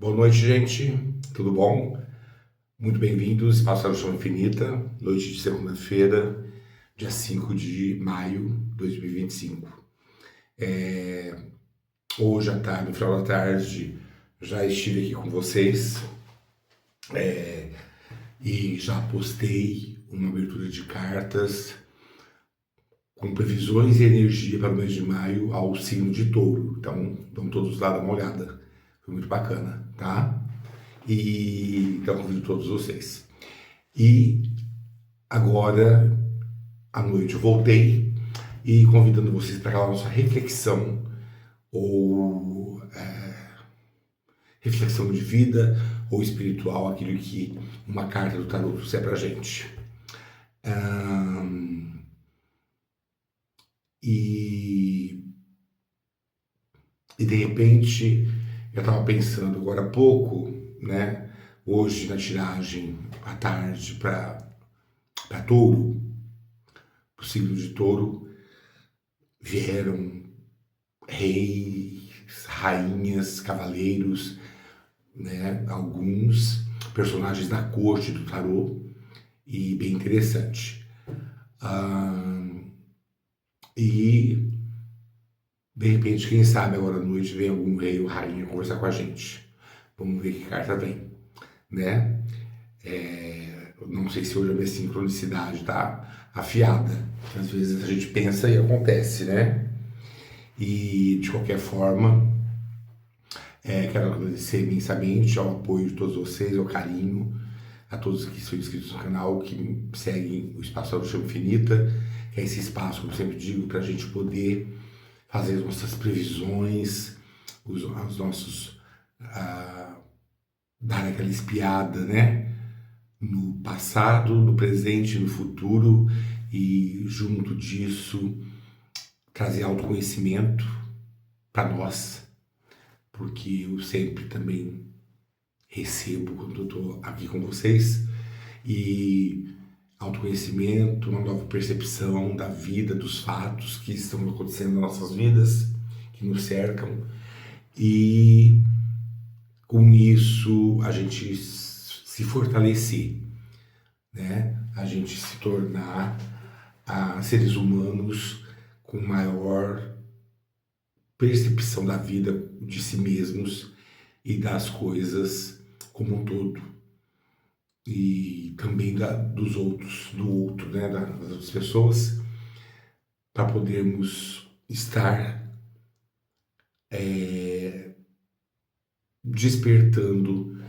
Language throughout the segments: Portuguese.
Boa noite, gente. Tudo bom? Muito bem-vindos. Espaço do Chão Infinita, noite de segunda-feira, dia 5 de maio de 2025. Hoje à tarde, no final da tarde, já estive aqui com vocês e já postei uma abertura de cartas com previsões e energia para o mês de maio ao signo de Touro. Então, vamos todos lá dar uma olhada. Foi muito bacana, tá? E então convido todos vocês. E agora à noite eu voltei e convidando vocês para aquela nossa reflexão ou reflexão de vida ou espiritual, aquilo que uma carta do tarot trouxe pra gente. E de repente eu estava pensando agora há pouco, né? Hoje na tiragem à tarde para Touro, o signo de Touro, vieram reis, rainhas, cavaleiros, né? Alguns personagens da corte do tarô e bem interessante. E de repente, quem sabe agora à noite vem algum rei ou rainha conversar com a gente. Vamos ver que carta vem, né? Não sei se hoje a minha sincronicidade tá afiada. Às vezes a gente pensa e acontece, né? E de qualquer forma, quero agradecer imensamente ao apoio de todos vocês, ao carinho, a todos que são inscritos no canal, que seguem o Espaço do Chão Infinita, que é esse espaço, como eu sempre digo, para a gente poder fazer as nossas previsões, os nossos. Dar aquela espiada, né? No passado, no presente e no futuro, e junto disso trazer autoconhecimento para nós, porque eu sempre também recebo quando eu estou aqui com vocês, e autoconhecimento, uma nova percepção da vida, dos fatos que estão acontecendo nas nossas vidas, que nos cercam, e com isso a gente se fortalecer, né? A gente se tornar seres humanos com maior percepção da vida, de si mesmos e das coisas como um todo, e também dos outros, do outro, né? Das outras pessoas, para podermos estar despertando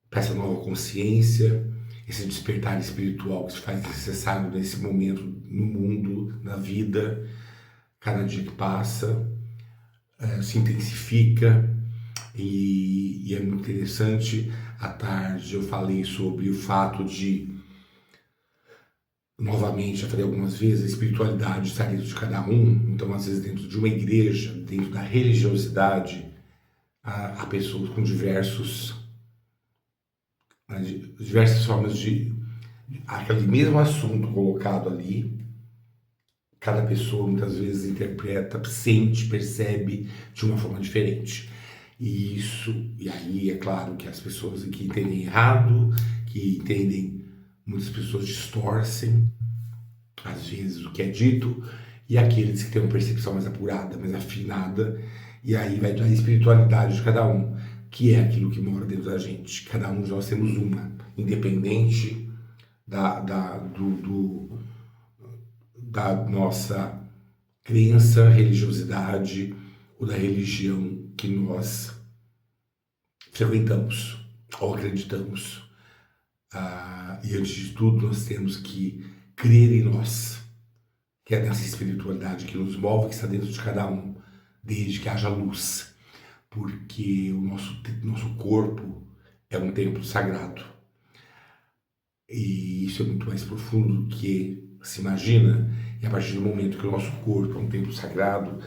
para essa nova consciência, esse despertar espiritual que se faz necessário nesse momento no mundo, na vida. Cada dia que passa se intensifica, e é muito interessante. À tarde eu falei sobre o fato de, novamente, já falei algumas vezes, a espiritualidade está dentro de cada um. Então, às vezes, dentro de uma igreja, dentro da religiosidade, há pessoas com diversas formas de aquele mesmo assunto colocado ali. Cada pessoa muitas vezes interpreta, sente, percebe de uma forma diferente. E aí é claro que as pessoas que entendem errado, que entendem, muitas pessoas distorcem às vezes o que é dito, e aqueles que têm uma percepção mais apurada, mais afinada, e aí vai da espiritualidade de cada um, que é aquilo que mora dentro da gente. Cada um de nós temos uma, independente da nossa crença, religiosidade ou da religião que nós frequentamos ou acreditamos. E antes de tudo, nós temos que crer em nós, que é nessa espiritualidade que nos move, que está dentro de cada um, desde que haja luz, porque o nosso corpo é um templo sagrado. E isso é muito mais profundo do que se imagina. E a partir do momento que o nosso corpo é um templo sagrado,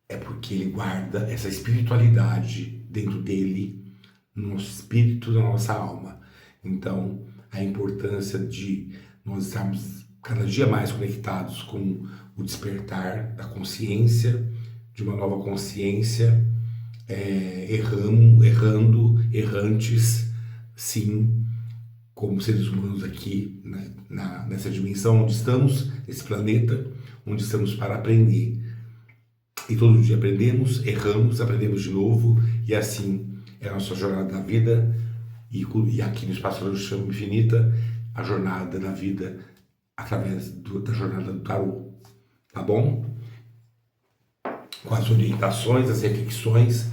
é porque ele guarda essa espiritualidade dentro dele, no nosso espírito, na nossa alma. Então, a importância de nós estarmos cada dia mais conectados com o despertar da consciência, de uma nova consciência, errantes, sim, como seres humanos aqui, né, nessa dimensão onde estamos, nesse planeta, onde estamos para aprender. E todo dia aprendemos, erramos, aprendemos de novo, e assim é a nossa jornada na vida, e aqui no Espaço do Chama Infinita, a jornada na vida através da jornada do tarô, tá bom? Com as orientações, as reflexões,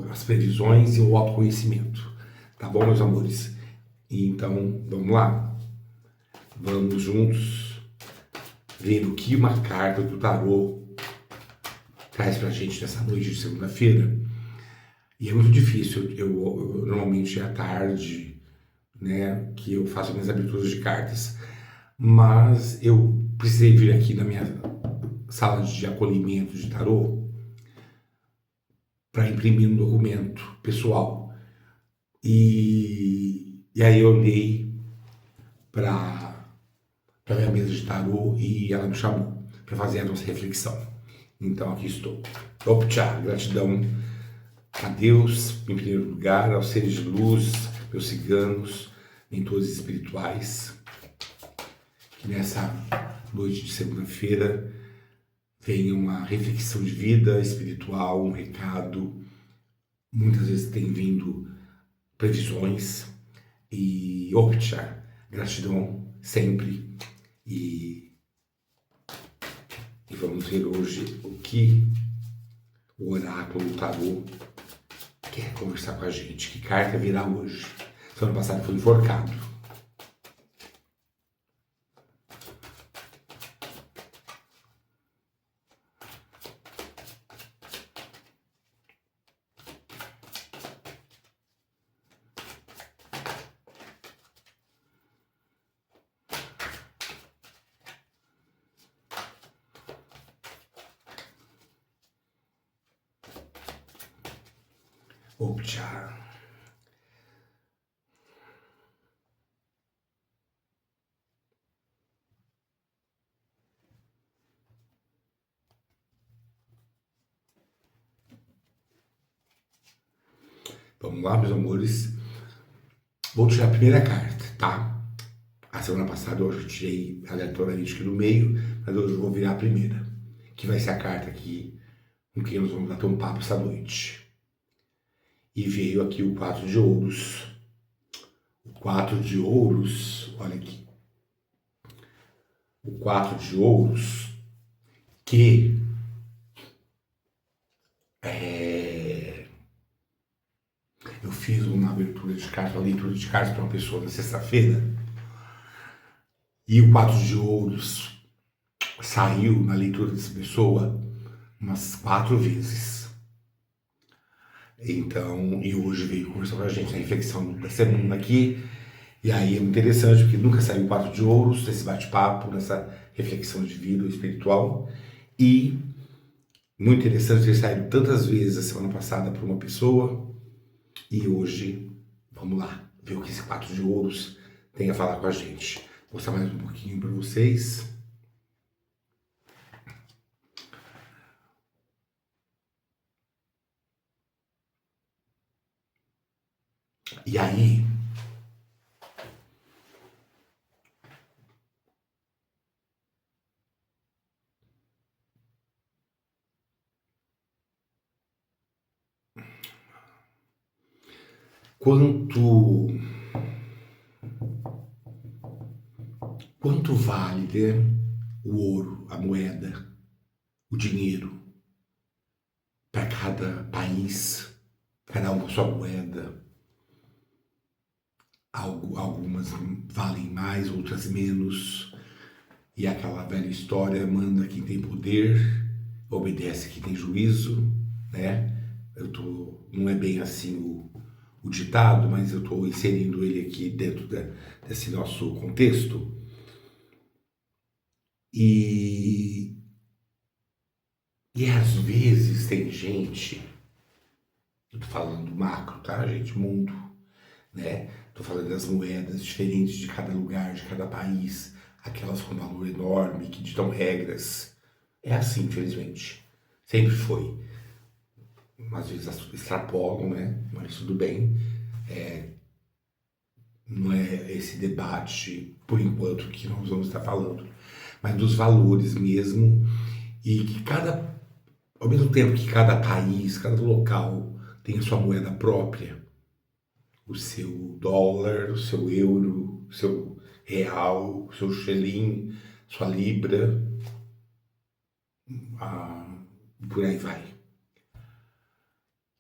as previsões e o autoconhecimento, tá bom, meus amores? Então, vamos lá? Vamos juntos ver o que uma carta do tarô traz pra gente nessa noite de segunda-feira. E é muito difícil, eu normalmente é à tarde, né, que eu faço minhas aberturas de cartas, mas eu precisei vir aqui na minha sala de acolhimento de tarô para imprimir um documento pessoal. E aí eu olhei para minha mesa de tarô e ela me chamou para fazer a nossa reflexão. Então aqui estou. Optcha, gratidão a Deus, em primeiro lugar, aos seres de luz, meus ciganos, mentores espirituais, que nessa noite de segunda-feira venha uma reflexão de vida espiritual, um recado. Muitas vezes tem vindo previsões e optcha, gratidão sempre. E vamos ver hoje o que o oráculo, o tarô, quer conversar com a gente. Que carta virá hoje? Semana passada foi enforcado. Optcha. Vamos lá, meus amores. Vou tirar a primeira carta, tá? A semana passada eu tirei aleatoriamente aqui no meio, mas hoje eu vou virar a primeira, que vai ser a carta aqui com quem nós vamos bater um papo essa noite. E veio aqui o 4 de ouros. O 4 de ouros, olha aqui. O 4 de ouros, que eu fiz uma abertura de cartas, uma leitura de cartas para uma pessoa na sexta-feira, e o 4 de ouros saiu na leitura dessa pessoa umas 4 vezes. Então, e hoje veio conversar com a gente na reflexão da semana aqui. E aí é muito interessante, porque nunca saiu o 4 de ouros nesse bate-papo, nessa reflexão de vida espiritual. E muito interessante ter saído tantas vezes a semana passada para uma pessoa. E hoje, vamos lá, ver o que esse 4 de ouros tem a falar com a gente. Vou mostrar mais um pouquinho para vocês. E aí, quanto vale, né, o ouro, a moeda, o dinheiro para cada país, cada um com sua moeda? Algumas valem mais, outras menos. E aquela velha história, manda quem tem poder, obedece quem tem juízo, né? Não é bem assim o ditado, mas eu estou inserindo ele aqui dentro desse nosso contexto. E às vezes tem gente, eu tô falando macro, tá, gente? Mundo, né? Tô falando das moedas diferentes de cada lugar, de cada país, aquelas com valor enorme, que ditam regras. É assim, infelizmente. Sempre foi. às vezes extrapolam, né? Mas tudo bem. Não é esse debate, por enquanto, que nós vamos estar falando, mas dos valores mesmo, e que ao mesmo tempo que cada país, cada local tem a sua moeda própria, o seu dólar, o seu euro, o seu real, o seu xelim, sua libra, por aí vai.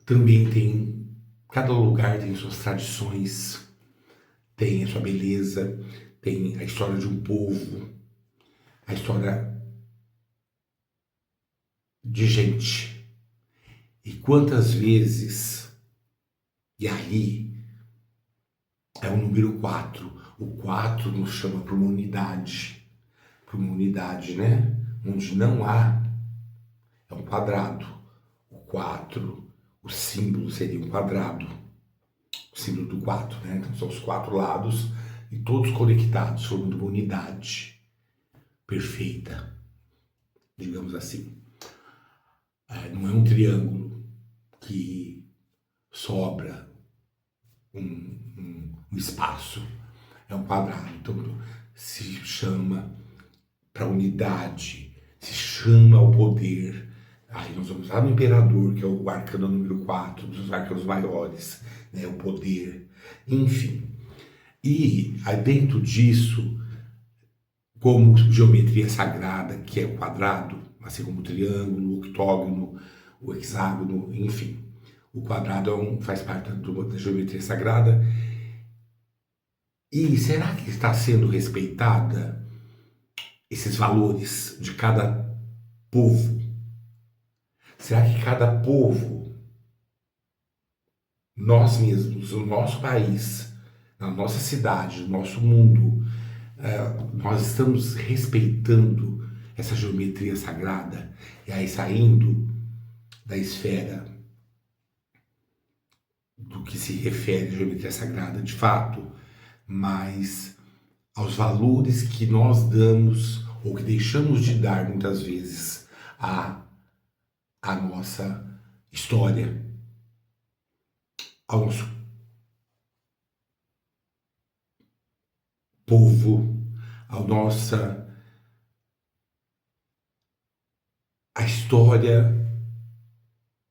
Também cada lugar tem suas tradições, tem a sua beleza, tem a história de um povo, a história de gente. E quantas vezes, e aí é o número 4. O 4 nos chama para uma unidade, né? Onde não há, é um quadrado. O 4, o símbolo seria um quadrado. O símbolo do 4, né? Então são os 4 lados e todos conectados, formando uma unidade perfeita, digamos assim. Não é um triângulo que sobra um espaço, é um quadrado. Então se chama para unidade, se chama ao poder. Aí nós vamos lá no imperador, que é o arcano número 4, dos arcanos maiores, né, o poder, enfim. E aí dentro disso, como geometria sagrada, que é o quadrado, assim como o triângulo, o octógono, o hexágono, enfim. O quadrado faz parte da geometria sagrada. E será que está sendo respeitada esses valores de cada povo? Será que cada povo, nós mesmos, o nosso país, na nossa cidade, no nosso mundo, nós estamos respeitando essa geometria sagrada? E aí saindo da esfera do que se refere à geometria sagrada de fato, mas aos valores que nós damos ou que deixamos de dar muitas vezes à nossa história, ao nosso povo, a história,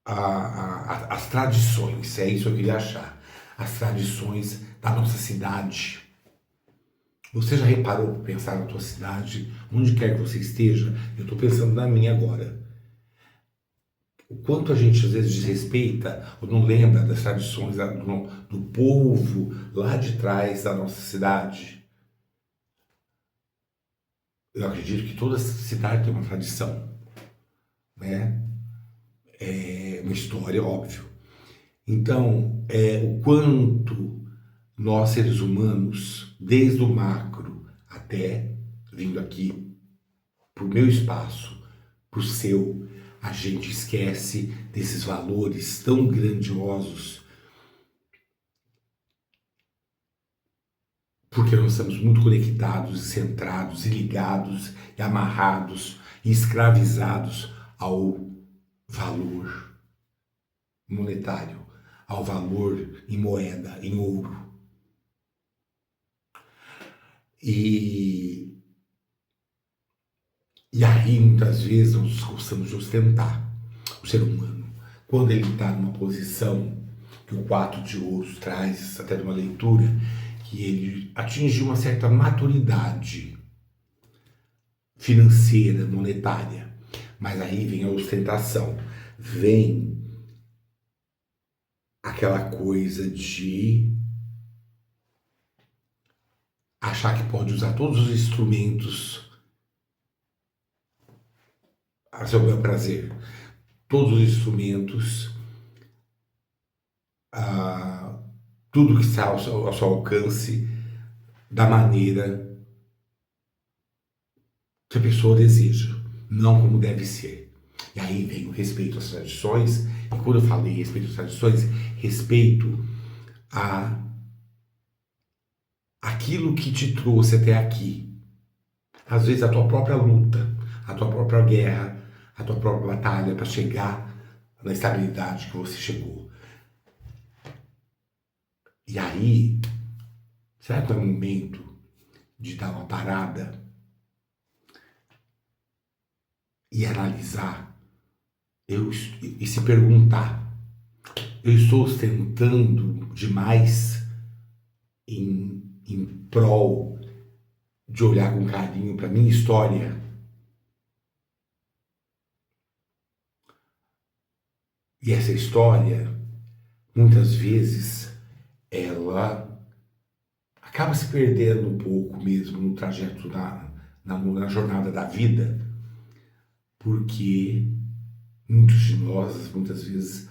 as tradições, é isso que eu queria achar, as tradições da nossa cidade. Você já reparou para pensar na tua cidade, onde quer que você esteja? Eu estou pensando na minha agora. O quanto a gente às vezes desrespeita ou não lembra das tradições do povo lá de trás da nossa cidade. Eu acredito que toda cidade tem uma tradição, né? É uma história, óbvio. Então, o quanto nós seres humanos, desde o macro até vindo aqui para o meu espaço, para o seu, a gente esquece desses valores tão grandiosos, porque nós estamos muito conectados e centrados e ligados e amarrados e escravizados ao valor monetário, ao valor em moeda, em ouro. E aí, muitas vezes, nós gostamos de ostentar o ser humano. Quando ele está numa posição que o 4 de ouros traz, até numa leitura, que ele atingiu uma certa maturidade financeira, monetária. Mas aí vem a ostentação, vem aquela coisa de achar que pode usar todos os instrumentos a seu bel prazer. Todos os instrumentos, tudo que está ao seu alcance, da maneira que a pessoa deseja, não como deve ser. E aí vem o respeito às tradições, e quando eu falei respeito às tradições, respeito a aquilo que te trouxe até aqui. Às vezes a tua própria luta, a tua própria guerra, a tua própria batalha para chegar na estabilidade que você chegou. E aí, será que é o momento de dar uma parada e analisar e se perguntar: eu estou ostentando demais em prol de olhar com carinho para minha história? E essa história, muitas vezes, ela acaba se perdendo um pouco mesmo no trajeto, na jornada da vida, porque muitos de nós, muitas vezes,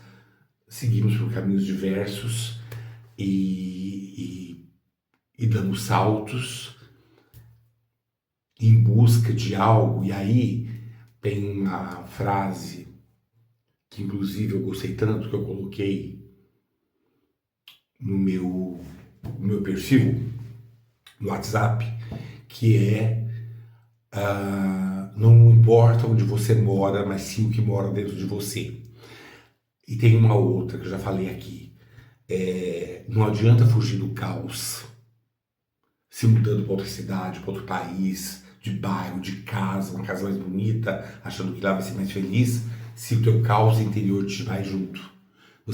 seguimos por caminhos diversos e damos saltos em busca de algo. E aí tem uma frase que, inclusive, eu gostei tanto que eu coloquei no meu perfil, no WhatsApp, que é não importa onde você mora, mas sim o que mora dentro de você. E tem uma outra que eu já falei aqui. Não adianta fugir do caos, se mudando para outra cidade, para outro país, de bairro, de casa, uma casa mais bonita, achando que lá vai ser mais feliz, se o teu caos interior te vai junto. O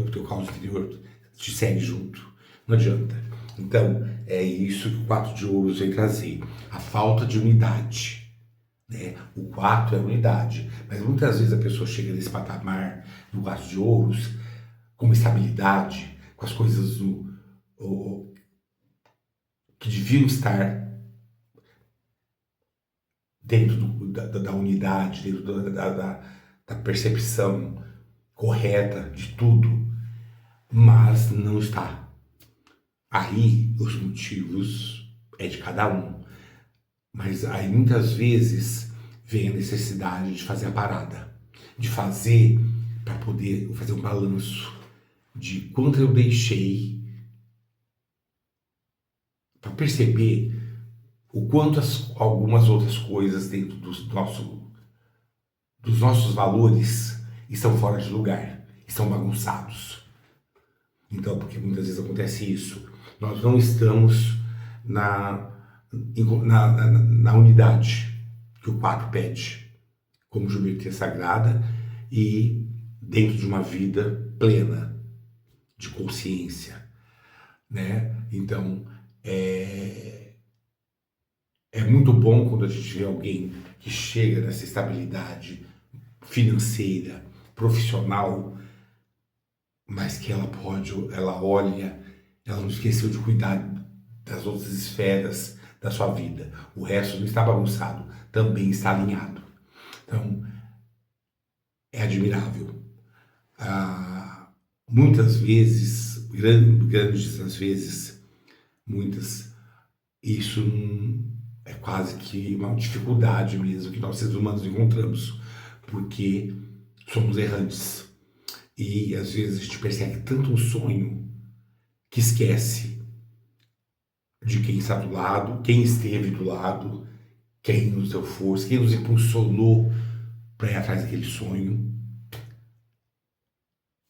teu caos interior te segue junto. Não adianta. Então, é isso que o 4 de ouros vem trazer. A falta de unidade. Né? O 4 é unidade. Mas muitas vezes a pessoa chega nesse patamar do 4 de ouros com uma estabilidade, com as coisas que deviam estar dentro da unidade, dentro da percepção correta de tudo, mas não está. Aí os motivos é de cada um, mas aí muitas vezes vem a necessidade de fazer a parada, de fazer para poder fazer um balanço de quanto eu deixei, para perceber o quanto algumas outras coisas dentro dos nossos valores estão fora de lugar, estão bagunçados. Então, porque muitas vezes acontece isso, nós não estamos na unidade que o 4 pede, como geometria sagrada, e dentro de uma vida plena, de consciência, né? Então, é muito bom quando a gente vê alguém que chega nessa estabilidade financeira, profissional, mas que ela olha, ela não esqueceu de cuidar das outras esferas da sua vida. O resto não está bagunçado, também está alinhado. Então, é admirável. Muitas vezes, grandes às vezes, muitas, isso é quase que uma dificuldade mesmo que nós seres humanos encontramos, porque somos errantes. E às vezes a gente persegue tanto um sonho que esquece de quem está do lado, quem esteve do lado, quem nos deu força, quem nos impulsionou para ir atrás daquele sonho.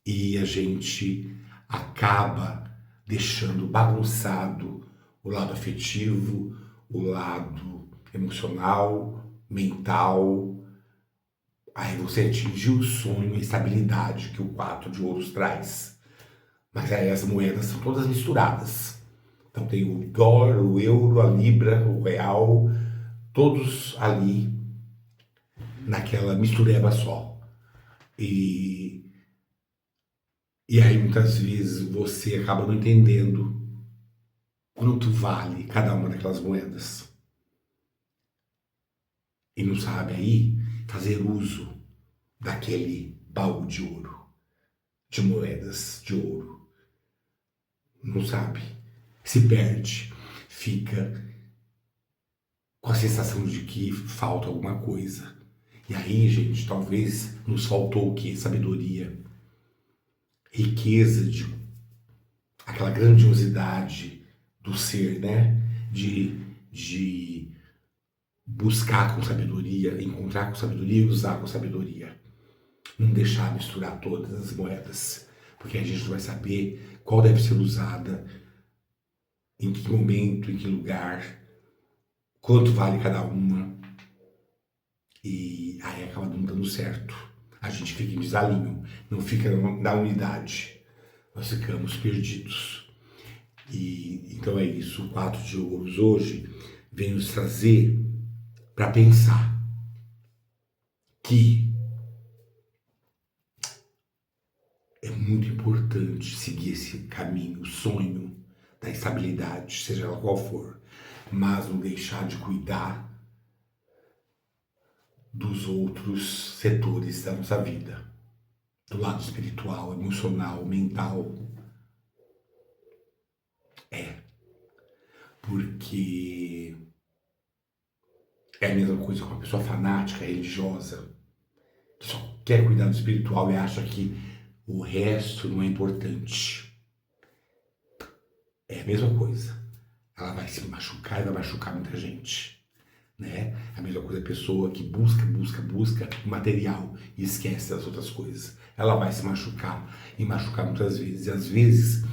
E a gente acaba deixando bagunçado o lado afetivo, o lado emocional, mental. Aí você atingiu o sonho, a estabilidade que o 4 de ouros traz. Mas aí as moedas são todas misturadas. Então tem o dólar, o euro, a libra, o real, todos ali naquela mistureba só. E aí muitas vezes você acaba não entendendo quanto vale cada uma daquelas moedas. E não sabe aí fazer uso daquele baú de ouro, de moedas de ouro. Não sabe, se perde, fica com a sensação de que falta alguma coisa. E aí, gente, talvez nos faltou o quê? Sabedoria, riqueza, aquela grandiosidade do ser, né? De buscar com sabedoria, encontrar com sabedoria e usar com sabedoria. Não deixar misturar todas as moedas, porque a gente não vai saber qual deve ser usada, em que momento, em que lugar, quanto vale cada uma, e aí acaba não dando certo. A gente fica em desalinho, não fica na unidade, nós ficamos perdidos. E então é isso, o 4 de ouros hoje vem nos trazer para pensar que é muito importante seguir esse caminho, o sonho da estabilidade, seja ela qual for, mas não deixar de cuidar dos outros setores da nossa vida, do lado espiritual, emocional, mental. Porque é a mesma coisa com uma pessoa fanática, religiosa, que só quer cuidar do espiritual e acha que o resto não é importante. É a mesma coisa. Ela vai se machucar e vai machucar muita gente. Né? A mesma coisa a pessoa que busca o material e esquece das outras coisas. Ela vai se machucar e machucar muitas vezes. E às vezes,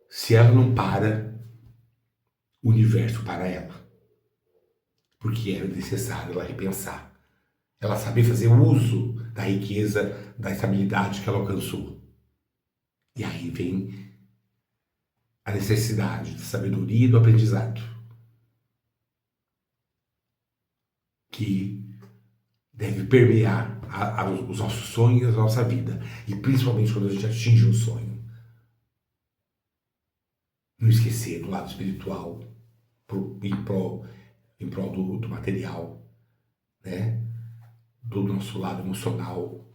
se ela não para, o universo para ela. Porque é necessário ela repensar. Ela saber fazer uso da riqueza, da estabilidade que ela alcançou. E aí vem a necessidade da sabedoria e do aprendizado, que deve permear os nossos sonhos, a nossa vida. E principalmente quando a gente atinge um sonho. Não esquecer do lado espiritual, em prol do material, né? Do nosso lado emocional,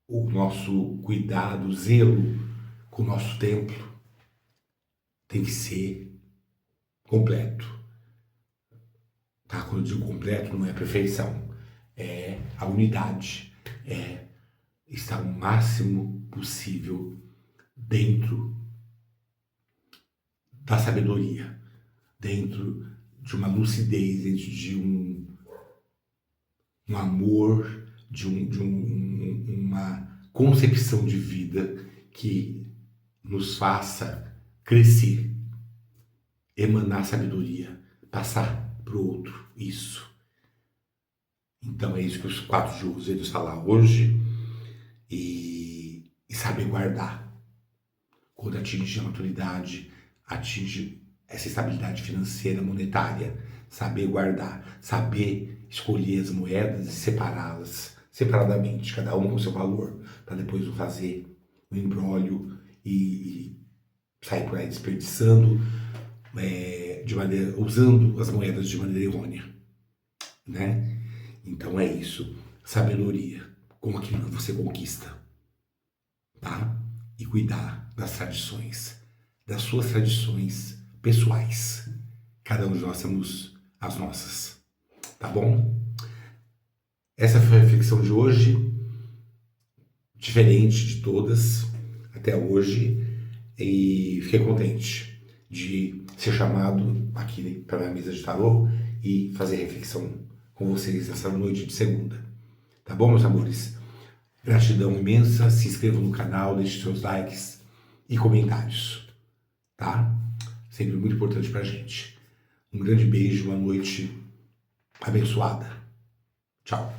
o nosso cuidado, zelo com o nosso templo tem que ser completo. Tá? Quando eu digo completo, não é a perfeição, é a unidade, é estar o máximo possível dentro da sabedoria, dentro de uma lucidez, dentro de um amor, de uma concepção de vida que nos faça crescer, emanar sabedoria, passar para o outro isso. Então é isso que os 4 de ouros eles falar hoje e saber guardar. Quando atinge a maturidade, atinge essa estabilidade financeira, monetária, saber guardar, saber escolher as moedas e separá-las separadamente, cada uma com seu valor, para depois não fazer um embrólio e sair por aí desperdiçando, usando as moedas de maneira errônea, né? Então é isso, sabedoria, com aquilo que você conquista, tá? E cuidar das tradições, das suas tradições pessoais. Cada um de nós temos as nossas, tá bom? Essa foi a reflexão de hoje, diferente de todas até hoje, e fiquei contente de ser chamado aqui para a mesa de tarô e fazer reflexão com vocês nessa noite de segunda. Tá bom, meus amores? Gratidão imensa, se inscrevam no canal, deixem seus likes e comentários, tá? Sempre muito importante pra gente. Um grande beijo, uma noite abençoada. Tchau.